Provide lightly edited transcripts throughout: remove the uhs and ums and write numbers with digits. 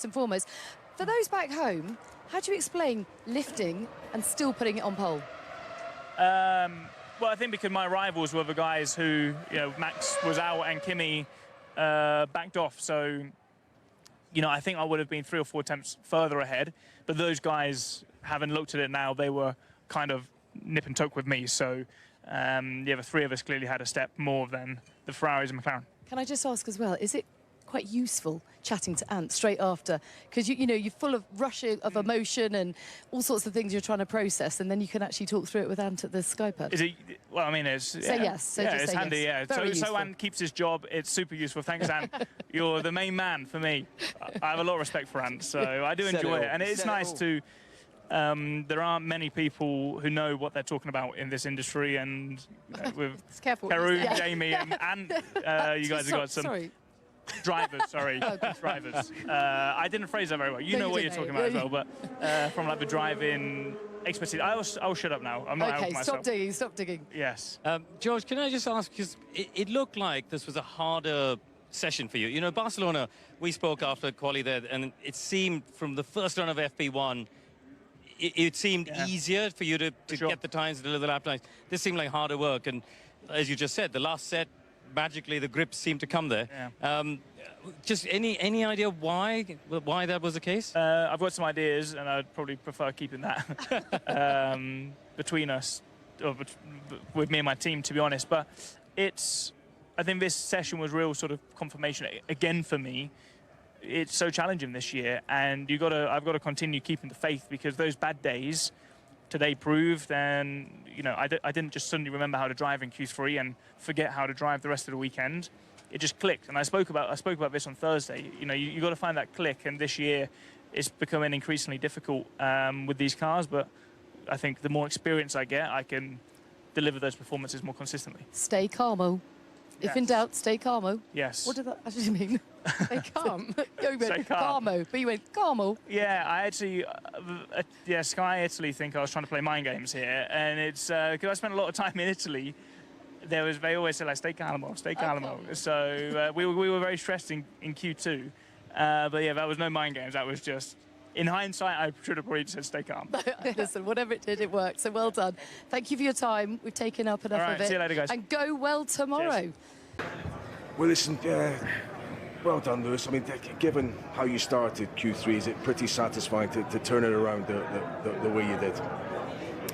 and foremost. For those back home, how do you explain lifting and still putting it on pole? Well, I think because my rivals were the guys who, Max was out and Kimi backed off. So, I think I would have been 3 or 4 attempts further ahead. But those guys, having looked at it now, they were kind of nip and tuck with me. So, the 3 of us clearly had a step more than the Ferraris and McLaren. Can I just ask as well, is it quite useful chatting to Ant straight after, because you're full of rushing of emotion and all sorts of things you're trying to process, and then you can actually talk through it with Ant at the Skypad? Is it? Well, I mean, it's say yes. So yeah, just it's say handy. yes. Yeah, so Ant keeps his job. It's super useful. Thanks, Ant. You're the main man for me. I have a lot of respect for Ant, so I do enjoy it, and it's nice to. There aren't many people who know what they're talking about in this industry, and with Peru, Jamie, and you guys have got some. Sorry. Drivers, sorry, drivers. I didn't phrase that very well. You know what you're talking about as well, but from like the driving expertise. I'll shut up now. I'm not helping myself. Stop digging. Yes. George, can I just ask, because it looked like this was a harder session for you. Barcelona, we spoke after quali there, and it seemed from the first run of FP1, it seemed easier for you to get the times, deliver the lap times. This seemed like harder work, and as you just said, the last set, magically the grips seemed to come there. Yeah. Just any idea why that was the case? I've got some ideas, and I'd probably prefer keeping that between us, or with me and my team, to be honest. But I think this session was real sort of confirmation again for me. It's so challenging this year, and I've got to continue keeping the faith, because those bad days today proved, and I didn't just suddenly remember how to drive in Q3 and forget how to drive the rest of the weekend. It just clicked, and I spoke about this on Thursday. You got to find that click, and this year it's becoming increasingly difficult with these cars. But I think the more experience I get, I can deliver those performances more consistently. Stay calmo. If in doubt, stay calmo. Yes. What did that actually mean? Stay calm. You went Stay calm. calmo, but you went calmo. Yeah, I actually, Sky Italy think I was trying to play mind games here, and it's because I spent a lot of time in Italy. They always say like stay calmo, stay calmo. So we were very stressed in Q2, but yeah, that was no mind games. That was just. In hindsight, I should have probably said stay calm. Listen, whatever it did, it worked. So well done. Thank you for your time. We've taken up enough of it. See you later, guys. And go well tomorrow. Cheers. Well, listen, well done, Lewis. I mean, given how you started Q3, is it pretty satisfying to turn it around the way you did?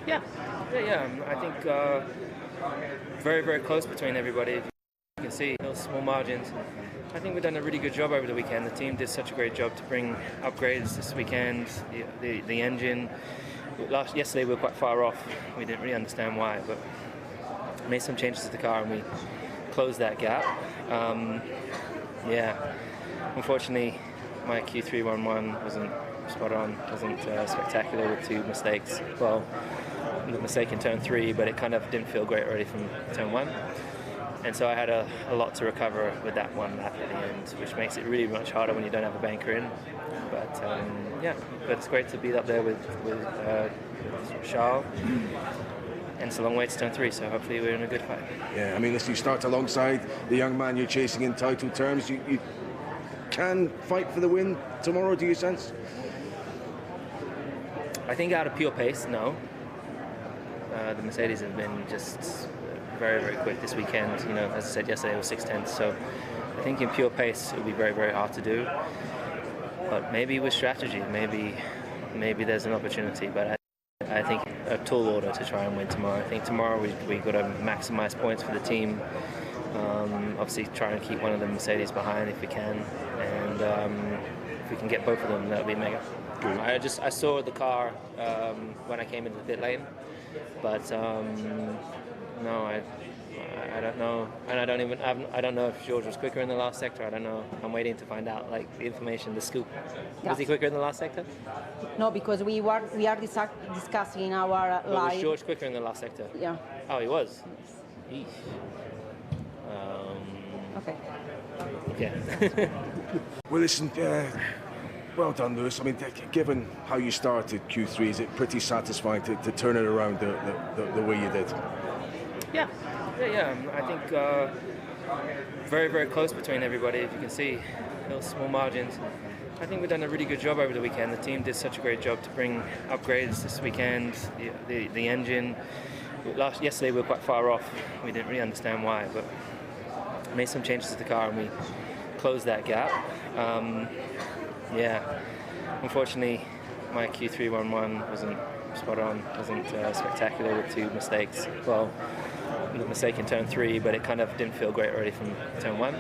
Yeah. I think very, very close between everybody. You can see those small margins. I think we've done a really good job over the weekend. The team did such a great job to bring upgrades this weekend. The engine. Yesterday we were quite far off. We didn't really understand why, but made some changes to the car and we closed that gap. Unfortunately, my Q311 wasn't spot on. Wasn't spectacular with 2 mistakes. Well, the mistake in turn 3, but it kind of didn't feel great already from turn 1. And so I had a lot to recover with that one lap at the end, which makes it really much harder when you don't have a banker in. But but it's great to be up there with Charles. And it's a long way to turn 3, so hopefully we're in a good fight. Yeah, I mean, listen, you start alongside the young man you're chasing in title terms. You can fight for the win tomorrow, do you sense? I think out of pure pace, no. The Mercedes have been just very, very quick this weekend. As I said yesterday, it was 6/10. So I think in pure pace, it will be very, very hard to do. But maybe with strategy, maybe there's an opportunity. But I think a tall order to try and win tomorrow. I think tomorrow we've got to maximise points for the team. Obviously, try and keep one of the Mercedes behind if we can. And if we can get both of them, that would be mega. Good. I saw the car when I came into the pit lane. But no, I don't know, and I don't know if George was quicker in the last sector. I don't know. I'm waiting to find out, like the information, the scoop. Yeah. Was he quicker in the last sector? No, because we are discussing in our live. Was George quicker in the last sector? Yeah. Oh, he was. Eesh. Okay. Okay. Well, listen. Well done, Lewis. I mean, given how you started Q3, is it pretty satisfying to turn it around the way you did? Yeah. I think very, very close between everybody. If you can see those small margins. I think we've done a really good job over the weekend. The team did such a great job to bring upgrades this weekend. The engine. Yesterday we were quite far off. We didn't really understand why, but made some changes to the car and we closed that gap. Yeah, unfortunately my Q311 wasn't spot on, wasn't spectacular with 2 mistakes. Well, the mistake in turn 3, but it kind of didn't feel great already from turn 1.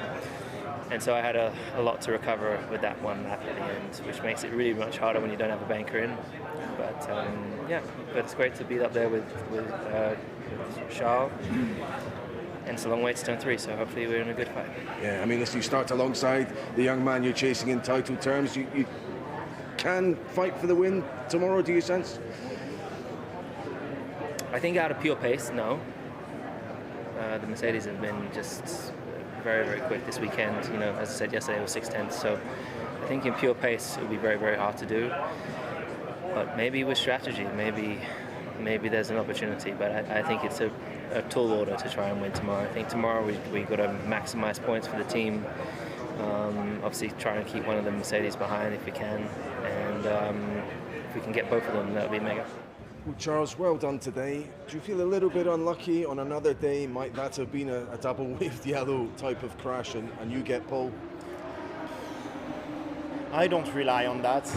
And so I had a lot to recover with that one lap at the end, which makes it really much harder when you don't have a banker in. But yeah, but it's great to be up there with Charles. And it's a long way to turn 3, so hopefully we're in a good fight. Yeah, I mean, as you start alongside the young man you're chasing in title terms, you can fight for the win tomorrow, do you sense? I think out of pure pace, no. The Mercedes have been just very, very quick this weekend. You know, as I said yesterday, it was 6/10. So I think in pure pace, it will be very, very hard to do. But maybe with strategy, maybe there's an opportunity. But I think it's a tall order to try and win tomorrow. I think tomorrow we got to maximise points for the team. Obviously, try and keep one of the Mercedes behind if we can. And if we can get both of them, that would be mega. Well, Charles, well done today. Do you feel a little bit unlucky on another day? Might that have been a double waved yellow type of crash and you get pole? I don't rely on that.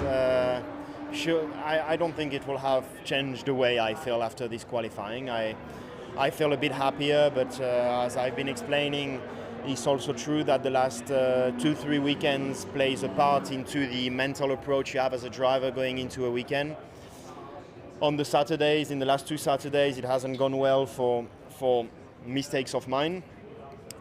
Sure, I don't think it will have changed the way I feel after this qualifying. I feel a bit happier, but as I've been explaining, it's also true that the last 2-3 weekends plays a part into the mental approach you have as a driver going into a weekend. On the Saturdays, in the last 2 Saturdays, it hasn't gone well for mistakes of mine.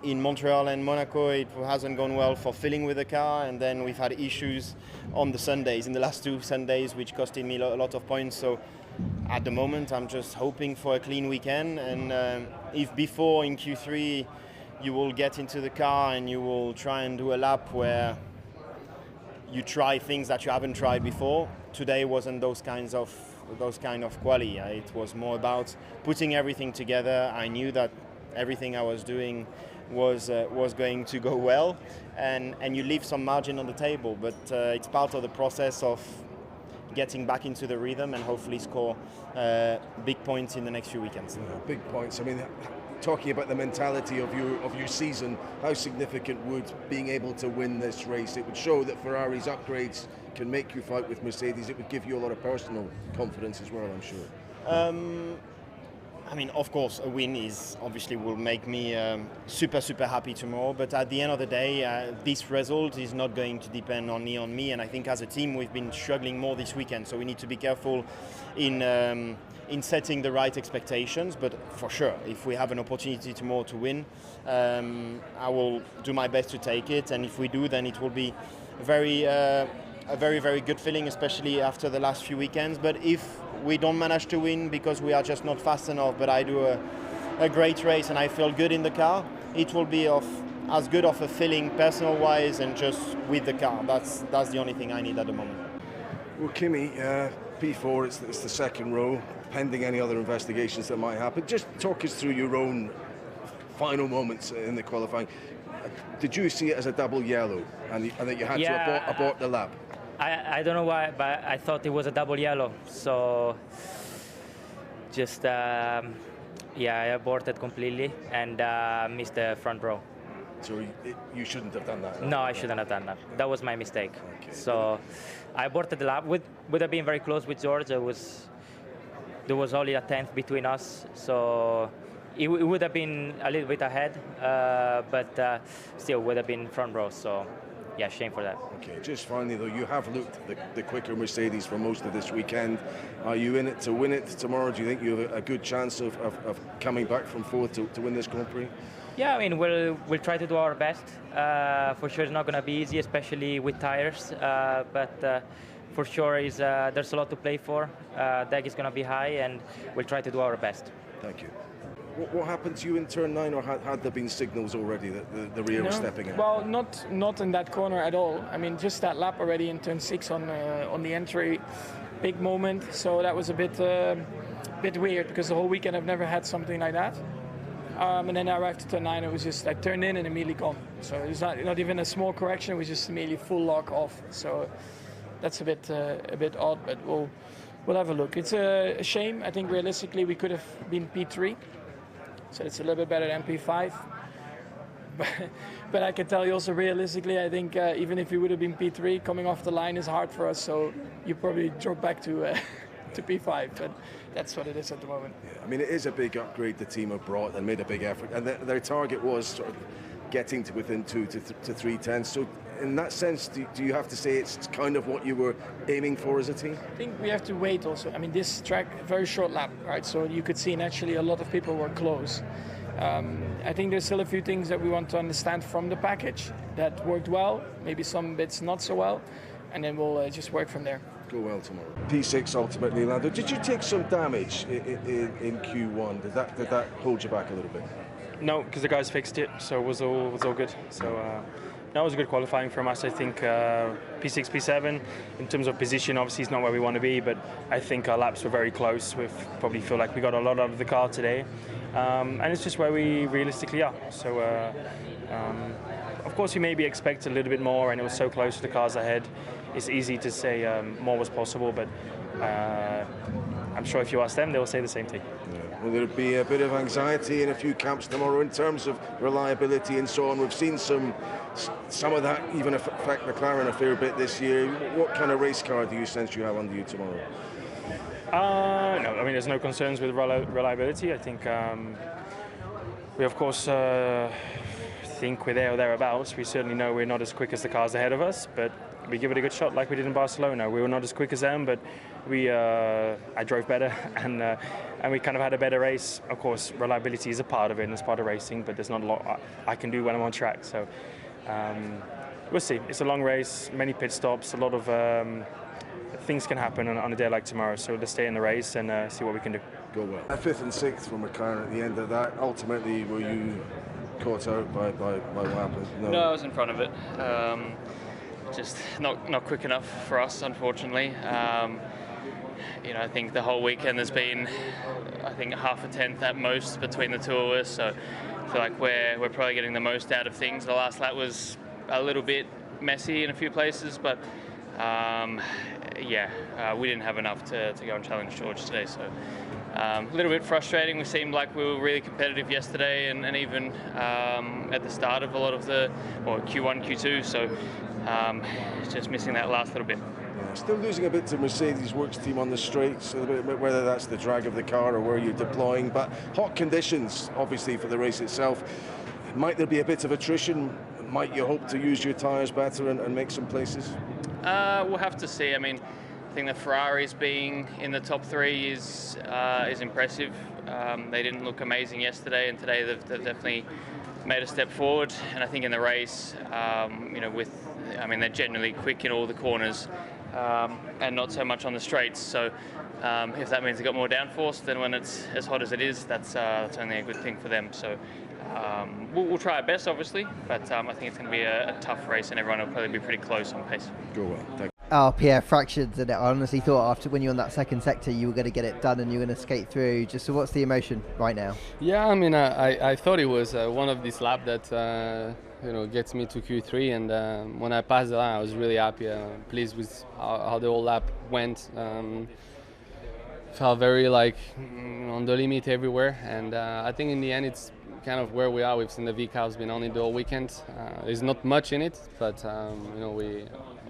In Montreal and Monaco, it hasn't gone well for filling with the car, and then we've had issues on the Sundays, in the last 2 Sundays, which costed me a lot of points. So at the moment, I'm just hoping for a clean weekend, and if before in Q3 you will get into the car and you will try and do a lap where you try things that you haven't tried before, today wasn't those kind of quali. It was more about putting everything together. I knew that everything I was doing was going to go well, and you leave some margin on the table, but it's part of the process of getting back into the rhythm and hopefully score big points in the next few weekends. Yeah, big points. I mean, talking about the mentality of your season, how significant would being able to win this race? It would show that Ferrari's upgrades can make you fight with Mercedes. It would give you a lot of personal confidence as well, I'm sure. I mean, of course, a win will make me super happy tomorrow. But at the end of the day, this result is not going to depend only on me. And I think as a team, we've been struggling more this weekend. So we need to be careful in setting the right expectations. But for sure, if we have an opportunity tomorrow to win, I will do my best to take it. And if we do, then it will be a very good feeling, especially after the last few weekends. But if we don't manage to win because we are just not fast enough, but I do a great race and I feel good in the car, it will be as good of a feeling personal-wise and just with the car. That's the only thing I need at the moment. Well, Kimi, P4, it's the second row, pending any other investigations that might happen. Just talk us through your own final moments in the qualifying. Did you see it as a double yellow and that you had to abort the lap? I don't know why, but I thought it was a double yellow. So just, I aborted completely and missed the front row. So you shouldn't have done that? No, I shouldn't have done that. That was my mistake. Okay. So I aborted the lap. Would have been very close with George. There was only a 10th between us. So it would have been a little bit ahead, but still would have been front row. So yeah, shame for that. Okay, just finally though, you have looked the quicker Mercedes for most of this weekend. Are you in it to win it tomorrow? Do you think you have a good chance of coming back from fourth to win this Grand Prix? Yeah, I mean, we'll try to do our best. For sure it's not going to be easy, especially with tires, but for sure there's a lot to play for. Deck is going to be high and we'll try to do our best. Thank you. What happened to you in turn 9, or had there been signals already that the rear was stepping in? Well, not in that corner at all. I mean, just that lap already in turn 6 on the entry, big moment. So that was a bit weird because the whole weekend I've never had something like that. And then I arrived to turn 9. It was just I turned in and immediately gone. So it was not even a small correction. It was just immediately full lock off. So that's a bit odd, but we'll have a look. It's a shame. I think realistically we could have been P3, so it's a little bit better than P5. But I can tell you also realistically, I think even if we would have been P3, coming off the line is hard for us. So you probably drop back to P5, but that's what it is at the moment. Yeah, I mean, it is a big upgrade the team have brought and made a big effort, and their target was sort of getting to within 2 to 3 tenths. So in that sense, do you have to say it's kind of what you were aiming for as a team? I think we have to wait also. I mean, this track, very short lap, right? So you could see naturally a lot of people were close. I think there's still a few things that we want to understand from the package that worked well, maybe some bits not so well, and then we'll just work from there. Go well tomorrow. P6 ultimately, Lando. Did you take some damage in Q1? Did that hold you back a little bit? No, because the guys fixed it, so it was all good. So that was a good qualifying from us. I think P6, P7, in terms of position, obviously it's not where we want to be, but I think our laps were very close. We probably feel like we got a lot out of the car today, and it's just where we realistically are. So of course we maybe expect a little bit more, and it was so close to the cars ahead. It's easy to say more was possible, but I'm sure if you ask them, they'll say the same thing. Yeah. Will there be a bit of anxiety in a few camps tomorrow in terms of reliability and so on? We've seen some of that even affect McLaren a fair bit this year. What kind of race car do you sense you have under you tomorrow? No, I mean, there's no concerns with reliability. I think we, of course, think we're there or thereabouts. We certainly know we're not as quick as the cars ahead of us, but we give it a good shot like we did in Barcelona. We were not as quick as them, but I drove better and we kind of had a better race. Of course, reliability is a part of it and it's part of racing, but there's not a lot I can do when I'm on track. So we'll see. It's a long race, many pit stops, a lot of things can happen on a day like tomorrow. So let's stay in the race and see what we can do. Go well. 5th and 6th for McLaren at the end of that. Ultimately, were you caught out by what happened? No, I was in front of it. Just not quick enough for us, unfortunately. I think the whole weekend there's been, I think, half a tenth at most between the two of us. So I feel like we're probably getting the most out of things. The last lap was a little bit messy in a few places, but we didn't have enough to go and challenge George today. So a little bit frustrating. We seemed like we were really competitive yesterday and even at the start of a lot of Q1, Q2. So just missing that last little bit. Yeah, still losing a bit to Mercedes works team on the straights, whether that's the drag of the car or where you're deploying. But hot conditions, obviously, for the race itself. Might there be a bit of attrition? Might you hope to use your tyres better and make some places? We'll have to see. I mean, I think the Ferraris being in the top 3 is impressive. They didn't look amazing yesterday, and today they've definitely made a step forward. And I think in the race, they're generally quick in all the corners and not so much on the straights. So if that means they got more downforce, then when it's as hot as it is, that's only a good thing for them. So we'll try our best, obviously, but I think it's going to be a tough race, and everyone will probably be pretty close on pace. Go well. Thank you. Oh, Pierre, fractions, and I honestly thought after when you were on that second sector you were going to get it done and you were going to skate through. Just so what's the emotion right now? Yeah, I mean, I thought it was one of these laps that gets me to Q3, and when I passed the line I was really happy, pleased with how the whole lap went. Felt very on the limit everywhere, and I think in the end it's kind of where we are. We've seen the V-Cavs been on it the whole weekend. There's not much in it, but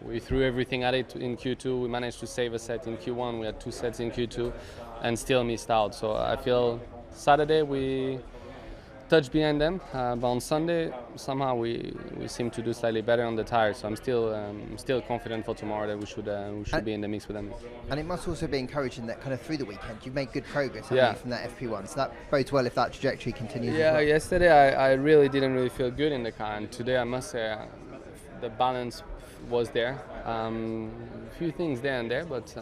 we threw everything at it in Q2. We managed to save a set in Q1. We had 2 sets in Q2 and still missed out. So I feel Saturday we touched behind them, but on Sunday somehow we seem to do slightly better on the tires. So I'm still confident for tomorrow that we should be in the mix with them. And it must also be encouraging that kind of through the weekend you've made good progress from that FP1. So that bodes well if that trajectory continues. Yeah, as well. Yesterday I really didn't feel good in the car, and today I must say the balance was there. A few things there and there, but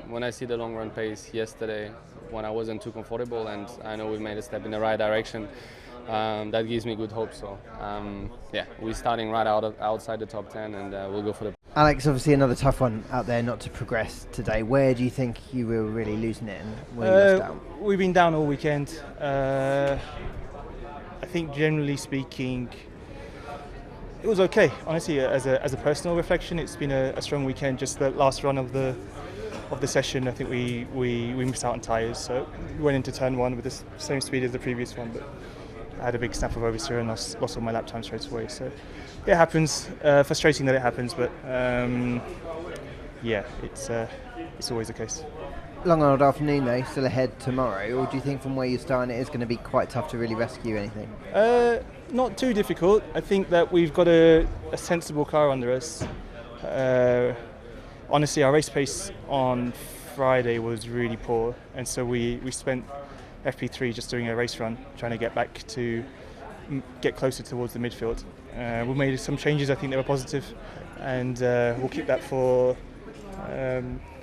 when I see the long run pace yesterday, when I wasn't too comfortable, and I know we made a step in the right direction, that gives me good hope. So we're starting right outside the top 10, and we'll go for the. Alex, obviously another tough one out there not to progress today. Where do you think you were really losing it, and where you lost out? We've been down all weekend. I think generally speaking, it was okay. Honestly, as a personal reflection, it's been a strong weekend. Just the last run of the session, I think we missed out on tyres, so we went into turn one with the same speed as the previous one, but I had a big snap of oversteer and lost all my lap time straight away. So it happens. Frustrating that it happens, but yeah, it's always the case. Long old afternoon though, still ahead tomorrow. Or do you think from where you're starting it is going to be quite tough to really rescue anything? Not too difficult. I think that we've got a sensible car under us. Honestly, our race pace on Friday was really poor, and so we spent FP3 just doing a race run, trying to get back to get closer towards the midfield. We made some changes. I think they were positive, and we'll keep that for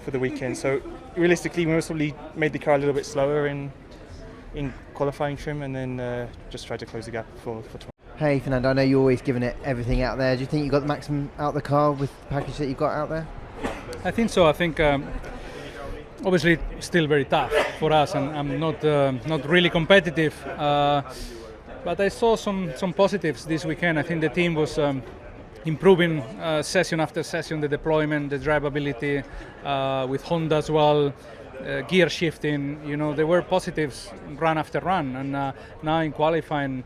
the weekend. So realistically, we most probably made the car a little bit slower in qualifying trim, and then just tried to close the gap for tomorrow. Hey Fernando, I know you're always giving it everything out there. Do you think you got the maximum out of the car with the package that you've got out there? I think so. I think obviously still very tough for us, and I'm not really competitive. But I saw some positives this weekend. I think the team was improving session after session, the deployment, the drivability with Honda as well, gear shifting. You know, there were positives run after run, and now in qualifying.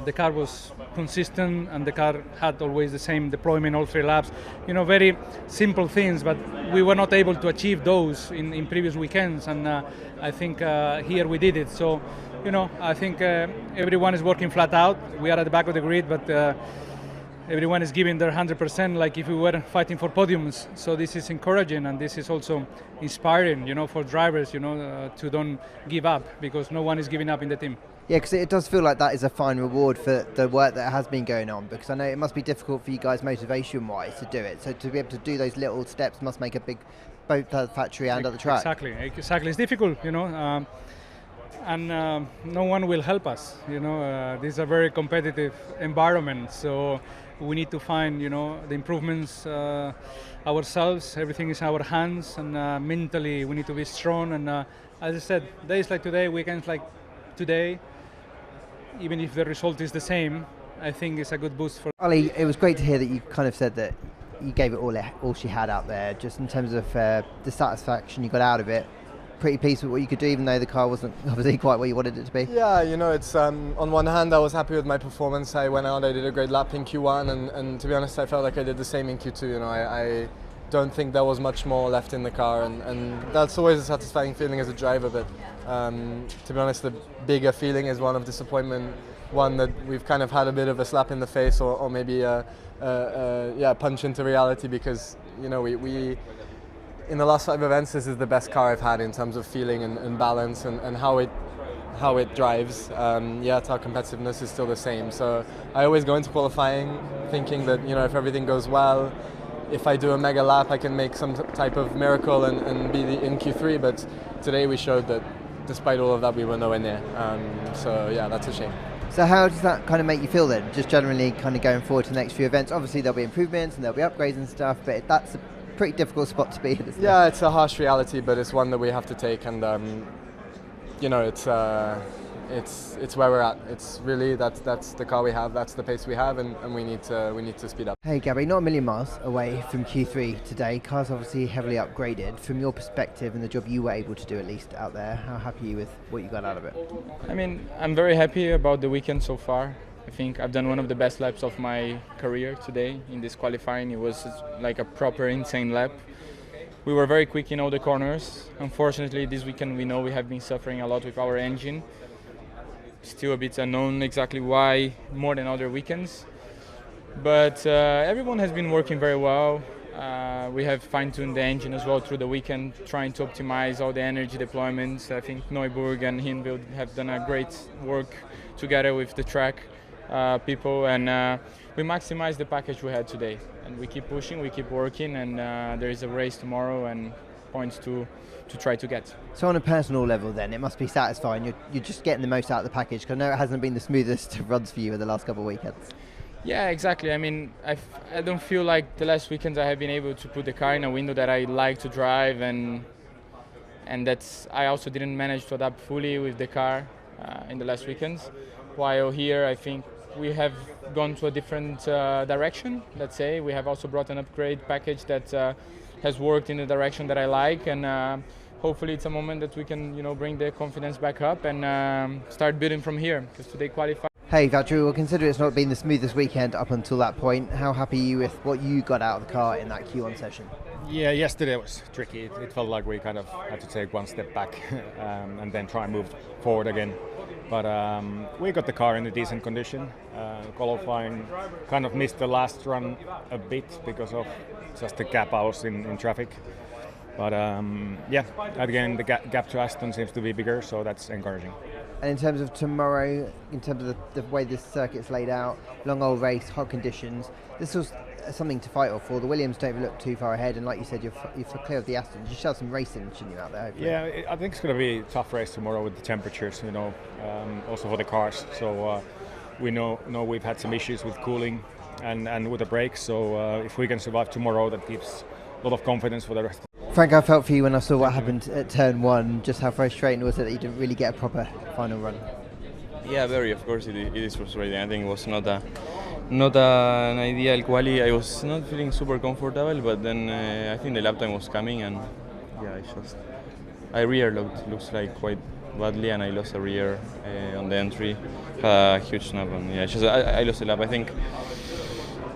The car was consistent, and the car had always the same deployment all 3 laps. You know, very simple things, but we were not able to achieve those in previous weekends, and I think here we did it. So, you know, I think everyone is working flat out. We are at the back of the grid, but everyone is giving their 100%, like if we were fighting for podiums. So this is encouraging, and this is also inspiring, you know, for drivers, you know, to don't give up, because no one is giving up in the team. Yeah, because it does feel like that is a fine reward for the work that has been going on, because I know it must be difficult for you guys motivation-wise to do it. So to be able to do those little steps must make a big, both at the factory and at the track. Exactly. It's difficult, you know, and no one will help us. You know, this is a very competitive environment, so we need to find, you know, the improvements ourselves. Everything is in our hands, and mentally we need to be strong. And as I said, days like today, weekends like today, even if the result is the same, I think it's a good boost for. Ollie, it was great to hear that you kind of said that you gave it all she had out there, just in terms of the satisfaction you got out of it. Pretty pleased with what you could do, even though the car wasn't obviously quite where you wanted it to be. Yeah, you know, it's on one hand I was happy with my performance. I went out, I did a great lap in Q1, and to be honest, I felt like I did the same in Q2. You know, I don't think there was much more left in the car, and that's always a satisfying feeling as a driver. But to be honest, the bigger feeling is one of disappointment, one that we've kind of had a bit of a slap in the face, or maybe a punch into reality, because you know we in the last 5 events, this is the best car I've had in terms of feeling and balance and how it drives. Yet our competitiveness is still the same. So I always go into qualifying thinking that, you know, if everything goes well, if I do a mega lap, I can make some type of miracle and be in Q3. But today we showed that despite all of that, we were nowhere near. So yeah, that's a shame. So how does that kind of make you feel then, just generally kind of going forward to the next few events? Obviously there'll be improvements and there'll be upgrades and stuff, but that's a pretty difficult spot to be in. Yeah, it's a harsh reality, but it's one that we have to take, and you know, it's where we're at. It's really that's the car we have, that's the pace we have, and we need to speed up. Hey Gabby, not a million miles away from Q3 today. Car's obviously heavily upgraded. From your perspective and the job you were able to do at least out there, how happy are you with what you got out of it? I mean, I'm very happy about the weekend so far. I think I've done one of the best laps of my career today in this qualifying. It was like a proper insane lap. We were very quick in all the corners. Unfortunately, this weekend we know we have been suffering a lot with our engine. Still a bit unknown exactly why, more than other weekends. But everyone has been working very well. We have fine-tuned the engine as well through the weekend, trying to optimize all the energy deployments. I think Neuburg and Hinwil have done a great work together with the track people, and we maximize the package we had today, and we keep pushing, we keep working, and there is a race tomorrow and points to try to get. So on a personal level then, it must be satisfying. You're just getting the most out of the package, because I know it hasn't been the smoothest of runs for you in the last couple of weekends. Yeah, exactly. I mean, I don't feel like the last weekends I have been able to put the car in a window that I like to drive, and that's, I also didn't manage to adapt fully with the car in the last weekends. while here I think we have gone to a different direction. Let's say we have also brought an upgrade package that has worked in the direction that I like, and hopefully it's a moment that we can, bring the confidence back up and start building from here, because today qualified. Hey Valtteri, well, consider it's not been the smoothest weekend up until that point. How happy are you with what you got out of the car in that Q1 session? Yeah, yesterday was tricky. It felt like we kind of had to take one step back and then try and move forward again. But we got the car in a decent condition. Qualifying kind of missed the last run a bit because of just the gap hours in traffic. But yeah, again, the gap to Aston seems to be bigger, so that's encouraging. And in terms of tomorrow, in terms of the way this circuit's laid out, long old race, hot conditions, this was something to fight off for. The Williams don't look too far ahead, and like you said, you're clear of the Astons. You should have some racing, shouldn't you, out there? Hopefully. Yeah, I think it's going to be a tough race tomorrow with the temperatures, also for the cars. So we know we've had some issues with cooling and with the brakes. So if we can survive tomorrow, that gives a lot of confidence for the rest. Frank, I felt for you when I saw what happened at turn 1, just how frustrating was it that you didn't really get a proper final run? Yeah, very. Of course, it is frustrating. I think it was not an ideal quali. I was not feeling super comfortable, but then I think the lap time was coming, and yeah, I rear looks like quite badly, and I lost a rear on the entry, a huge snap, and yeah, I lost a lap. I think,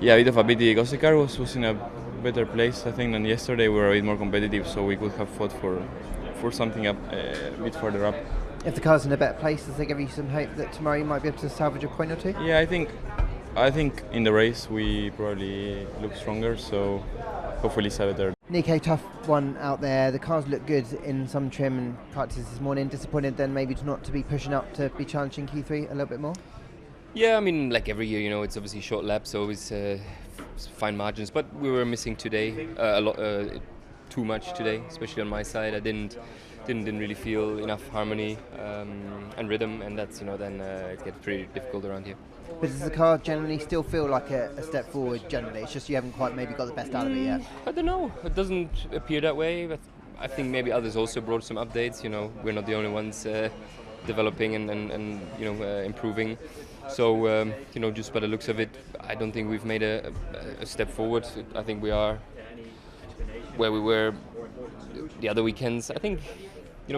yeah, a bit of a pity because the car was in a better place, I think, than yesterday. We were a bit more competitive, so we could have fought for something up a bit further up. If the car's in a better place, does that give you some hope that tomorrow you might be able to salvage a point or two? Yeah, I think in the race we probably look stronger, so hopefully it's a better. Nico, tough one out there. The cars look good in some trim and practice this morning. Disappointed then maybe not to be pushing up to be challenging Q3 a little bit more? Yeah, I mean, like every year, it's obviously short laps, so it's fine margins. But we were missing today too much today, especially on my side. I didn't really feel enough harmony and rhythm, and that's then it gets pretty difficult around here. But does the car generally still feel like a step forward? Generally, it's just you haven't quite maybe got the best out of it yet. I don't know. It doesn't appear that way, but I think maybe others also brought some updates. We're not the only ones developing and improving. So just by the looks of it, I don't think we've made a step forward. I think we are where we were the other weekends. I think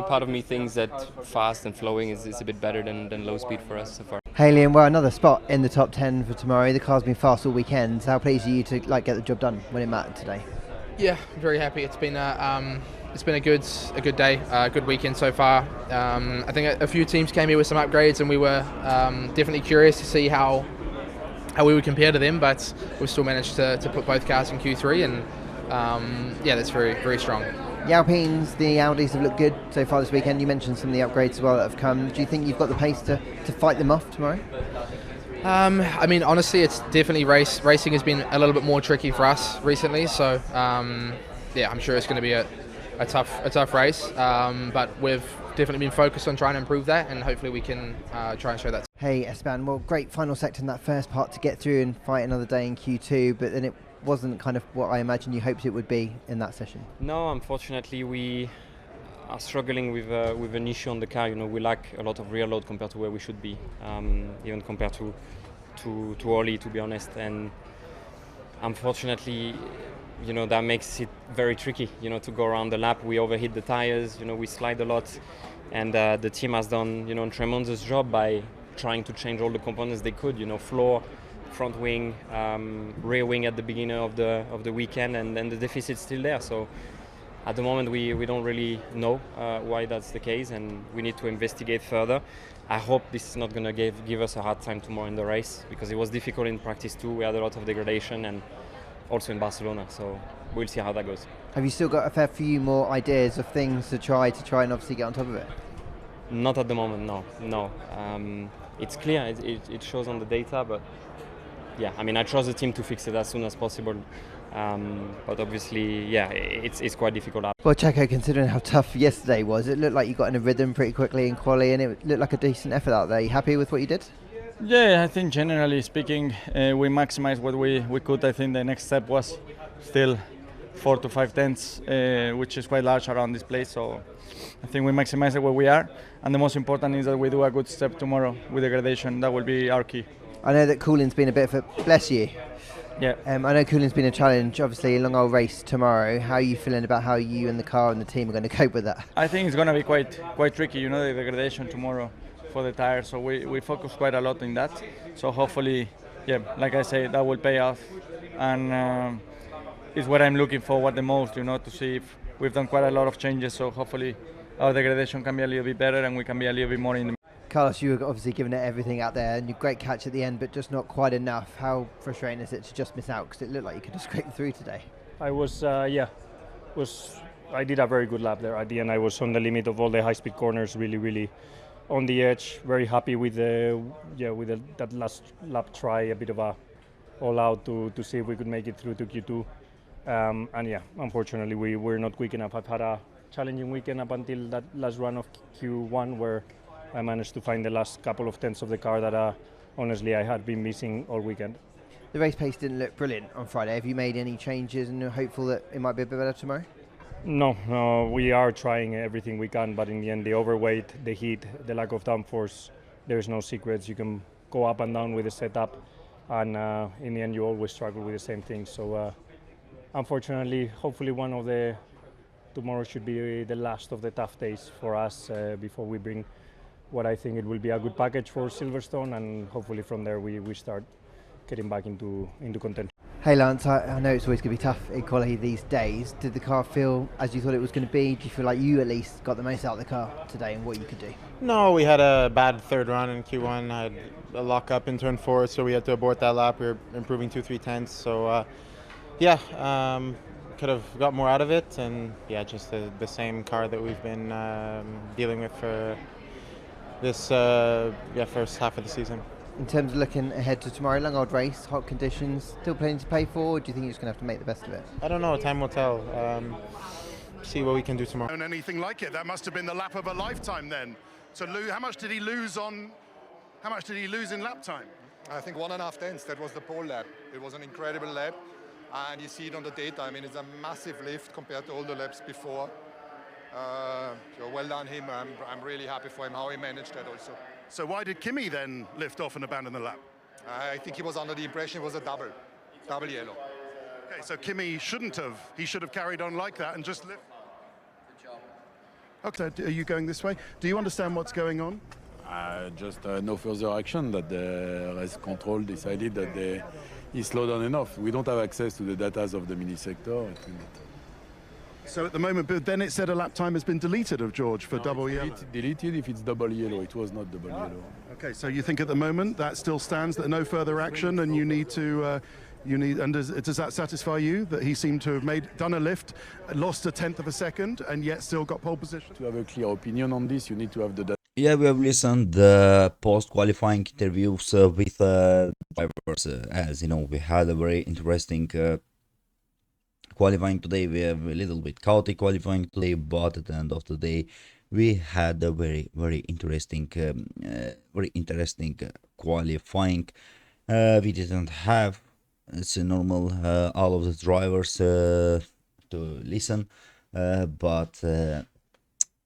part of me thinks that fast and flowing is a bit better than low speed for us so far. Haley, and well, another spot in the top 10 for tomorrow. The car's been fast all weekend. How pleased are you to get the job done when it mattered today? Yeah, very happy. It's been a good day, a good weekend so far. I think a few teams came here with some upgrades, and we were definitely curious to see how we would compare to them. But we still managed to put both cars in Q3, and yeah, that's very, very strong. The Alpines, the Audis have looked good so far this weekend. You mentioned some of the upgrades as well that have come. Do you think you've got the pace to fight them off tomorrow? I mean, honestly, it's definitely racing has been a little bit more tricky for us recently. So yeah, I'm sure it's going to be a tough race. But we've definitely been focused on trying to improve that, and hopefully we can try and show that. Hey Esteban, well, great final sector in that first part to get through and fight another day in Q2, but then it wasn't kind of what I imagine you hoped it would be in that session. No, unfortunately we are struggling with an issue on the car. We lack a lot of rear load compared to where we should be, even compared to Oli, to be honest. And unfortunately, that makes it very tricky, to go around the lap. We overheat the tires, we slide a lot, and the team has done, a tremendous job by trying to change all the components they could, floor, front wing, rear wing at the beginning of the weekend, and then the deficit's still there. So at the moment we don't really know why that's the case, and we need to investigate further. I hope this is not going to give us a hard time tomorrow in the race, because it was difficult in practice too. We had a lot of degradation, and also in Barcelona, so we'll see how that goes. Have you still got a fair few more ideas of things to try and obviously get on top of it? Not at the moment, no. It's clear, it shows on the data, but yeah, I mean, I trust the team to fix it as soon as possible. But obviously, yeah, it's quite difficult. Well, Checo, considering how tough yesterday was, it looked like you got in a rhythm pretty quickly in quali, and it looked like a decent effort out there. Are you happy with what you did? Yeah, I think generally speaking, we maximized what we could. I think the next step was still 4 to 5 tenths, which is quite large around this place. So I think we maximize it where we are, and the most important is that we do a good step tomorrow with the gradation. That will be our key. I know that cooling's been a bit of a bless you. Yeah. I know cooling's been a challenge. Obviously, a long old race tomorrow. How are you feeling about how you and the car and the team are going to cope with that? I think it's going to be quite tricky. You know, the degradation tomorrow for the tires. So we focus quite a lot in that. So hopefully, yeah, like I say, that will pay off, and is what I'm looking forward the most. You know, to see if we've done quite a lot of changes. So hopefully, our degradation can be a little bit better, and we can be a little bit more in the. Carlos, you were obviously giving it everything out there, and you great catch at the end, but just not quite enough. How frustrating is it to just miss out? Because it looked like you could have scraped through today. I was, I did a very good lap there. At the end, I was on the limit of all the high-speed corners, really on the edge. Very happy with that last lap try, a bit of a all-out to see if we could make it through to Q2. And yeah, unfortunately, we were not quick enough. I've had a challenging weekend up until that last run of Q1, where I managed to find the last couple of tenths of the car that honestly I had been missing all weekend. The race pace didn't look brilliant on Friday. Have you made any changes and you're hopeful that it might be a bit better tomorrow? No, we are trying everything we can, but in the end, the overweight, the heat, the lack of downforce, there's no secrets. You can go up and down with the setup, and in the end, you always struggle with the same thing. So unfortunately, hopefully tomorrow should be the last of the tough days for us before we bring what I think it will be a good package for Silverstone, and hopefully from there we start getting back into contention. Hey Lance, I know it's always going to be tough in quality these days. Did the car feel as you thought it was going to be? Do you feel like you at least got the most out of the car today and what you could do? No, we had a bad third run in Q1. I had a lock up in turn 4, so we had to abort that lap. We were improving 2-3 tenths, so could have got more out of it, and yeah, just the same car that we've been dealing with for this first half of the season. In terms of looking ahead to tomorrow, long old race, hot conditions, still plenty to pay for, or do you think you're just going to have to make the best of it? I don't know, time will tell. See what we can do tomorrow. And anything like it, that must have been the lap of a lifetime then. So how much did he lose in lap time? I think 1.5 tenths, that was the pole lap. It was an incredible lap, and you see it on the data. I mean, it's a massive lift compared to all the laps before. So well done him. I'm really happy for him how he managed that also. So why did Kimi then lift off and abandon the lap? I think he was under the impression it was a double yellow. Okay, so Kimi shouldn't have. He should have carried on like that and just lift. Okay, are you going this way? Do you understand what's going on? Just no further action, that the race control decided that he slowed down enough. We don't have access to the data of the mini sector. So at the moment, but then it said a lap time has been deleted of George for double yellow. Deleted if it's double yellow. It was not double yellow. Okay, so you think at the moment that still stands, that no further action, and you need to, and does that satisfy you that he seemed to have done a lift, lost 1/10 of a second, and yet still got pole position? To have a clear opinion on this, you need to have the data. Yeah, we have listened the post-qualifying interviews with drivers. As you know, we had a very interesting qualifying today. We have a little bit chaotic qualifying today, but at the end of the day, we had a very interesting qualifying. We didn't have, it's normal, all of the drivers to listen, but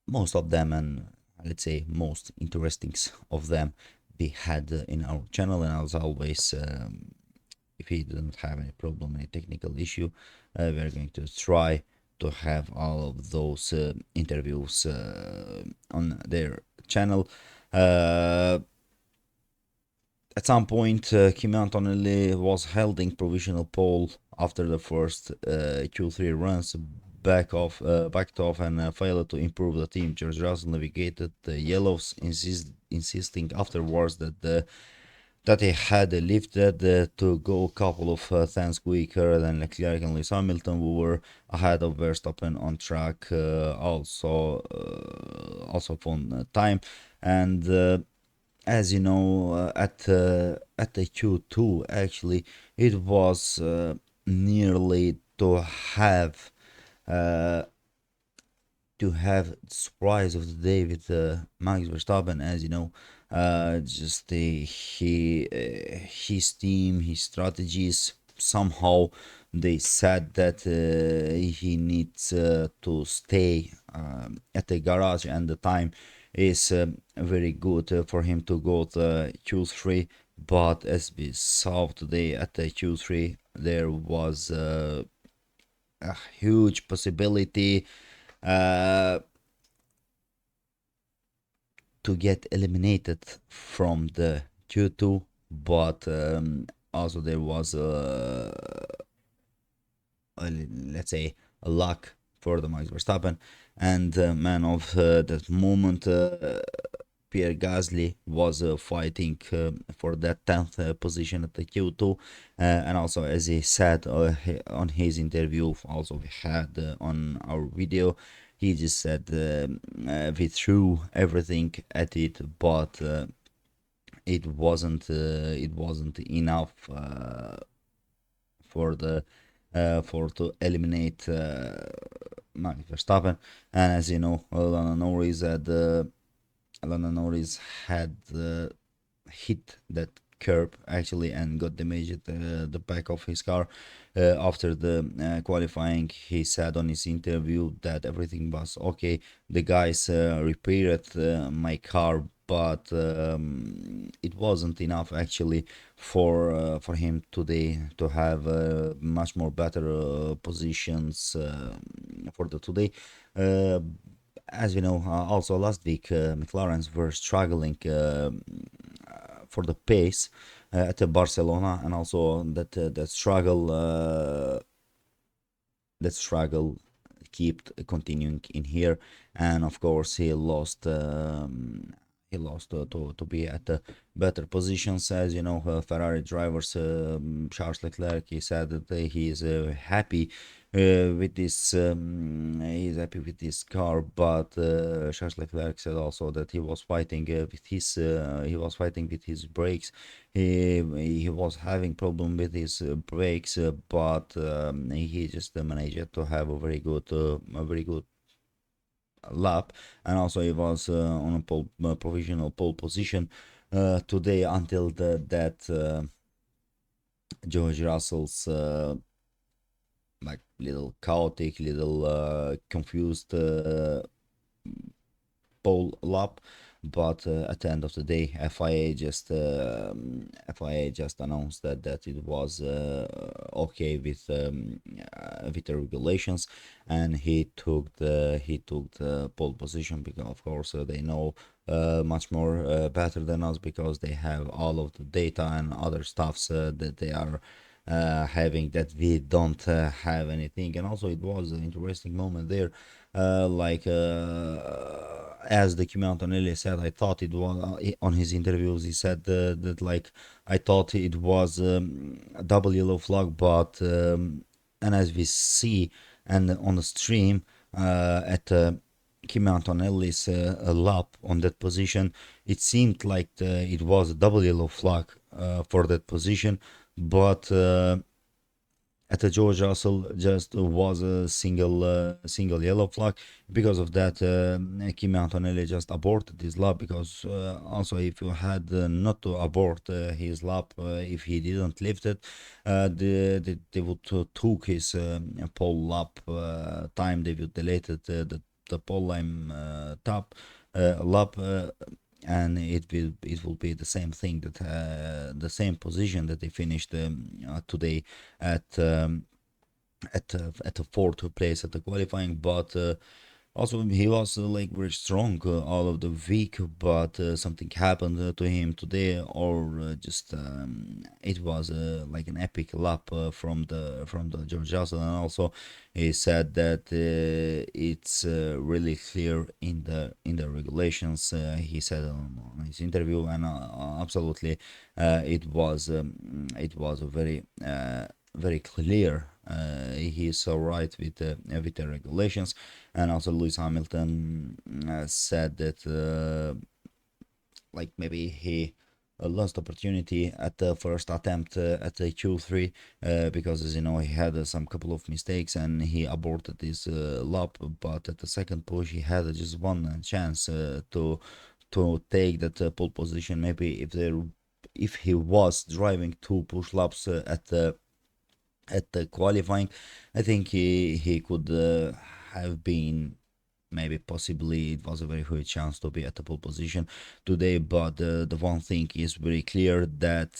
most of them, and let's say most interesting of them, we had in our channel. And as always, if he didn't have any problem, any technical issue, we're going to try to have all of those interviews on their channel. At some point, Kimi Antonelli was holding provisional pole after the first Q3 runs, backed off and failed to improve the team. George Russell navigated the yellows, insisting afterwards that he had lifted to go a couple of tenths quicker than Leclerc and Lewis Hamilton, who were ahead of Verstappen on track, also on time. And as you know, at the Q2, actually, it was nearly to have the surprise of the day with Max Verstappen. As you know, just his team, his strategies somehow they said that he needs to stay at the garage, and the time is very good for him to go to Q3. But as we saw today at the Q3, there was a huge possibility uh, to get eliminated from the Q2, but also there was let's say a luck for the Max Verstappen, and man of that moment, Pierre Gasly was fighting for that 10th position at the Q2, and also as he said on his interview, also we had on our video, he just said we threw everything at it, but it wasn't enough for the for to eliminate Max Verstappen. And as you know, Lando Norris had hit that curb actually and got damaged the back of his car. After the qualifying, he said on his interview that everything was okay. The guys repaired my car, but it wasn't enough actually for him today to have much more better positions for the today. As you know, also last week McLarens were struggling for the pace at Barcelona, and also that struggle kept continuing in here, and of course he lost to be at the better positions. As you know, Ferrari drivers, Charles Leclerc, he said that he is happy with this he's happy with this car, but Charles Leclerc said also that he was fighting with his brakes. He was having problem with his brakes, but he just managed to have a very good lap, and also he was on a provisional pole position today until that George Russell's like little chaotic, little confused pole lap. But at the end of the day, FIA just announced that it was okay with the regulations, and he took the pole position because of course they know much more better than us, because they have all of the data and other stuffs that they are having that we don't have anything. And also it was an interesting moment there, as the Kimi Antonelli said, I thought it was on his interviews. He said that like I thought it was a double yellow flag, but and as we see and on the stream at Kimi Antonelli's lap on that position, it seemed like it was a double yellow flag for that position, but at the George Russell just was a single yellow flag. Because of that, Kimi Antonelli just aborted his lap, because also if you had not to abort his lap, if he didn't lift it, they would took his pole lap time. They would deleted the pole line lap, and it will be the same thing, that the same position that they finished today at the fourth place at the qualifying. But also he was like very strong all of the week, but something happened to him today, or just it was like an epic lap from the George Russell. And also he said that it's really clear in the regulations. He said on his interview, and absolutely it was a very clear. He is so right with the regulations. And also Lewis Hamilton said that like maybe he lost opportunity at the first attempt at the Q3, because as you know he had some couple of mistakes and he aborted his lap. But at the second push he had just one chance to take that pole position. Maybe if he was driving two push laps at the at the qualifying. I think he could have been, maybe possibly it was a very good chance to be at the pole position today, but the one thing is very clear that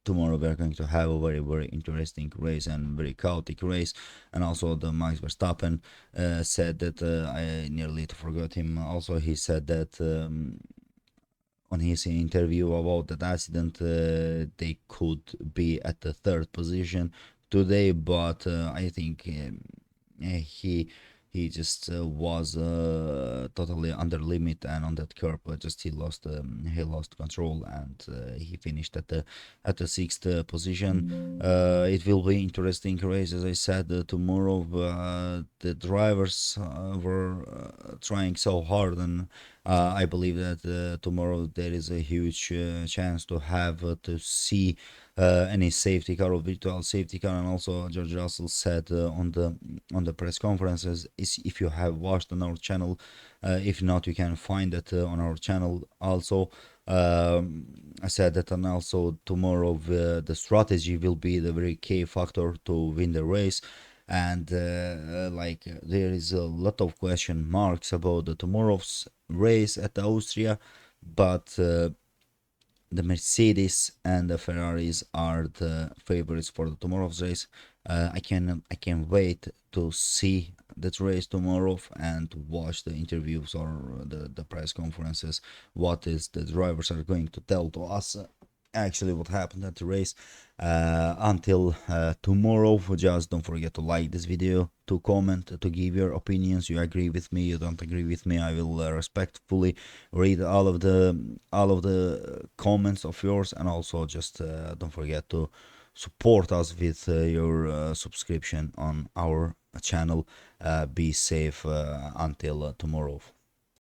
tomorrow we are going to have a very interesting race and very chaotic race. And also the Max Verstappen said that I nearly forgot him. Also he said that on his interview about that accident, they could be at the third position today, but I think he just was totally under limit, and on that curb just he lost control, and he finished at the sixth position. It will be interesting race, as I said. Tomorrow the drivers were trying so hard, and I believe that tomorrow there is a huge chance to have to see any safety car or virtual safety car. And also George Russell said on the press conferences, is if you have watched on our channel, if not, you can find it on our channel also. I said that, and also tomorrow the strategy will be the very key factor to win the race. And there is a lot of question marks about the tomorrow's race at Austria, but the Mercedes and the Ferraris are the favorites for the tomorrow's race. I can wait to see that race tomorrow and watch the interviews or the press conferences. What is the drivers are going to tell to us actually what happened at the race. Until tomorrow, just don't forget to like this video, to comment, to give your opinions. You agree with me, you don't agree with me, I will respectfully read all of the comments of yours. And also just don't forget to support us with your subscription on our channel. Be safe until tomorrow.